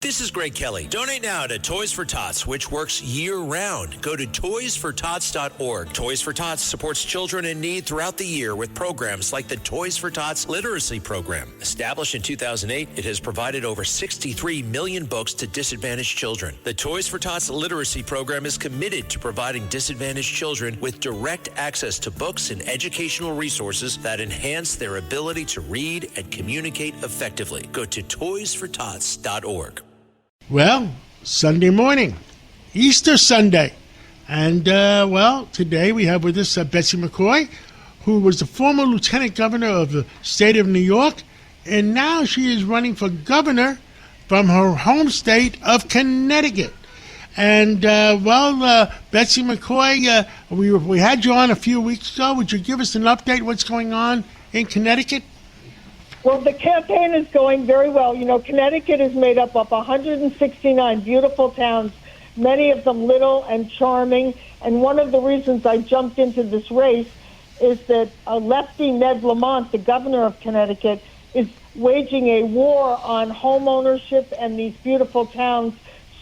This is Greg Kelly. Donate now to Toys for Tots, which works year-round. Go to toysfortots.org. Toys for Tots supports children in need throughout the year with programs like the Toys for Tots Literacy Program. Established in 2008, it has provided over 63 million books to disadvantaged children. The Toys for Tots Literacy Program is committed to providing disadvantaged children with direct access to books and educational resources that enhance their ability to read and communicate effectively. Go to toysfortots.org. Well, Sunday morning, Easter Sunday. And, today we have with us Betsy McCaughey, who was the former lieutenant governor of the state of New York, and now she is running for governor from her home state of Connecticut. And, Betsy McCaughey, we had you on a few weeks ago. Would you give us an update what's going on in Connecticut? Well, the campaign is going very well. You know, Connecticut is made up of 169 beautiful towns, many of them little and charming. And one of the reasons I jumped into this race is that lefty Ned Lamont, the governor of Connecticut, is waging a war on home ownership and these beautiful towns,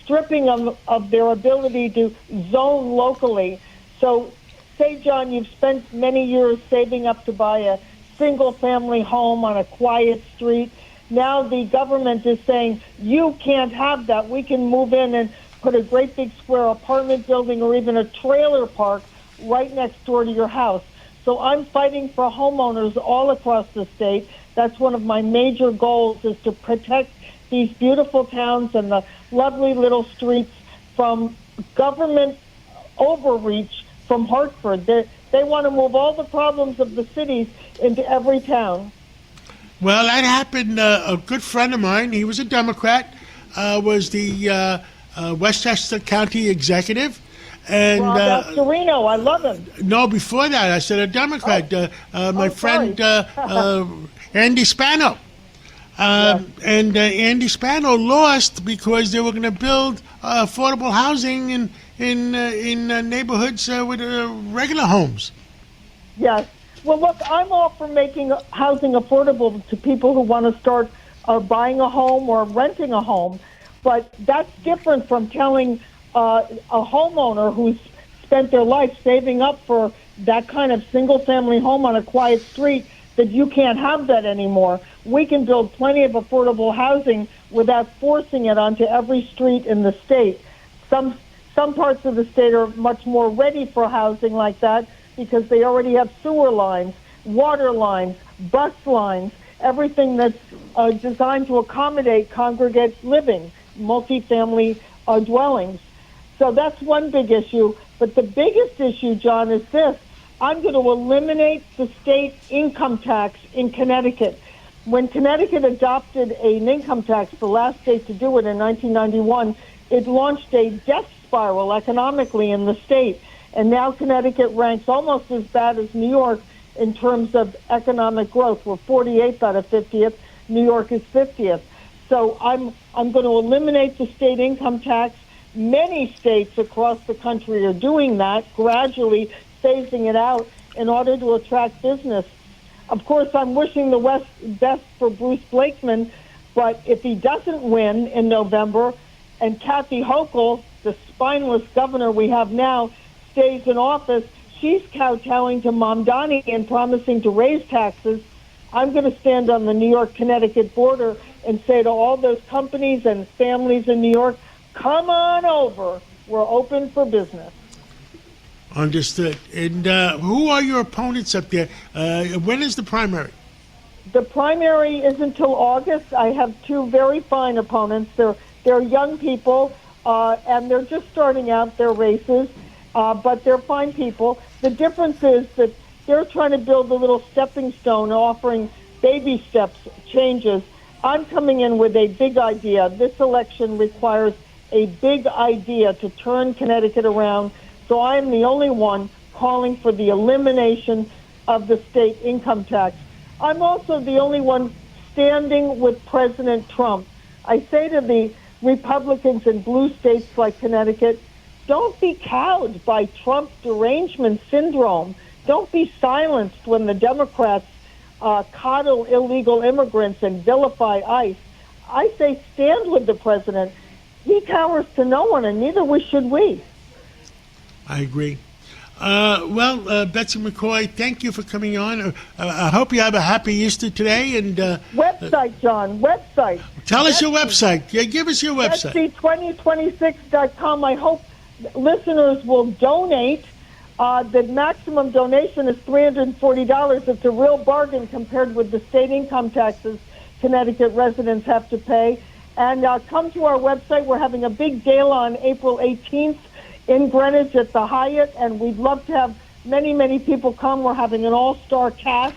stripping them of their ability to zone locally. So, say, John, you've spent many years saving up to buy a single-family home on a quiet street. Now the government is saying, you can't have that. We can move in and put a great big square apartment building or even a trailer park right next door to your house. So I'm fighting for homeowners all across the state. That's one of my major goals, is to protect these beautiful towns and the lovely little streets from government overreach from Hartford. They want to move all the problems of the cities into every town. Well, that happened. A good friend of mine, he was a Democrat, was the Westchester County executive. And Serino, I love him. No, before that, I said a Democrat. My friend Andy Spano. Yes. And Andy Spano lost because they were going to build affordable housing in neighborhoods with regular homes. Yes. Well, look, I'm all for making housing affordable to people who want to start buying a home or renting a home. But that's different from telling a homeowner who's spent their life saving up for that kind of single-family home on a quiet street that you can't have that anymore. We can build plenty of affordable housing without forcing it onto every street in the state. Some parts of the state are much more ready for housing like that because they already have sewer lines, water lines, bus lines, everything that's designed to accommodate congregate living, multifamily dwellings. So that's one big issue. But the biggest issue, John, is this. I'm going to eliminate the state income tax in Connecticut. When Connecticut adopted an income tax, the last state to do it in 1991, it launched a death spiral economically in the state. And now Connecticut ranks almost as bad as New York in terms of economic growth. We're 48th out of 50th. New York is 50th. So I'm going to eliminate the state income tax. Many states across the country are doing that, gradually phasing it out in order to attract business. Of course, I'm wishing the best for Bruce Blakeman, but if he doesn't win in November and Kathy Hochul, the spineless governor we have now, stays in office, she's kowtowing to Mamdani and promising to raise taxes. I'm going to stand on the New York-Connecticut border and say to all those companies and families in New York, come on over. We're open for business. Understood. And who are your opponents up there? When is the primary? The primary is until August. I have two very fine opponents. They're young people, and they're just starting out their races, but they're fine people. The difference is that they're trying to build a little stepping stone, offering baby steps, changes. I'm coming in with a big idea. This election requires a big idea to turn Connecticut around. So I am the only one calling for the elimination of the state income tax. I'm also the only one standing with President Trump. I say to the Republicans in blue states like Connecticut, don't be cowed by Trump derangement syndrome. Don't be silenced when the Democrats coddle illegal immigrants and vilify ICE. I say stand with the president. He cowers to no one, and neither should we. I agree. Betsy McCaughey, thank you for coming on. I hope you have a happy Easter today. And Website, John, website. Tell us your website. Yeah, give us your website. Betsy2026.com. I hope listeners will donate. The maximum donation is $340. It's a real bargain compared with the state income taxes Connecticut residents have to pay. And come to our website. We're having a big gala on April 18th in Greenwich at the Hyatt, and we'd love to have many, many people come. We're having an all-star cast.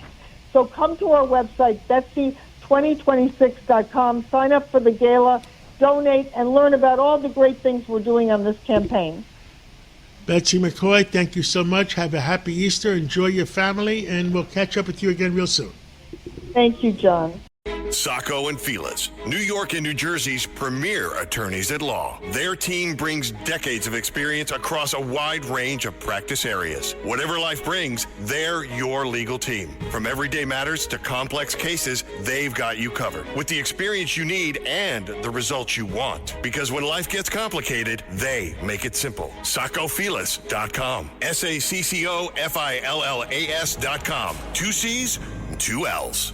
So come to our website, Betsy2026.com. Sign up for the gala, donate, and learn about all the great things we're doing on this campaign. Betsy McCaughey, thank you so much. Have a happy Easter. Enjoy your family, and we'll catch up with you again real soon. Thank you, John. Sacco and Felix, New York and New Jersey's premier attorneys at law. Their team brings decades of experience across a wide range of practice areas. Whatever life brings, they're your legal team. From everyday matters to complex cases, they've got you covered with the experience you need and the results you want. Because when life gets complicated, they make it simple. SaccoFilas.com. SACCOFILLAS.com. 2 C's, 2 L's.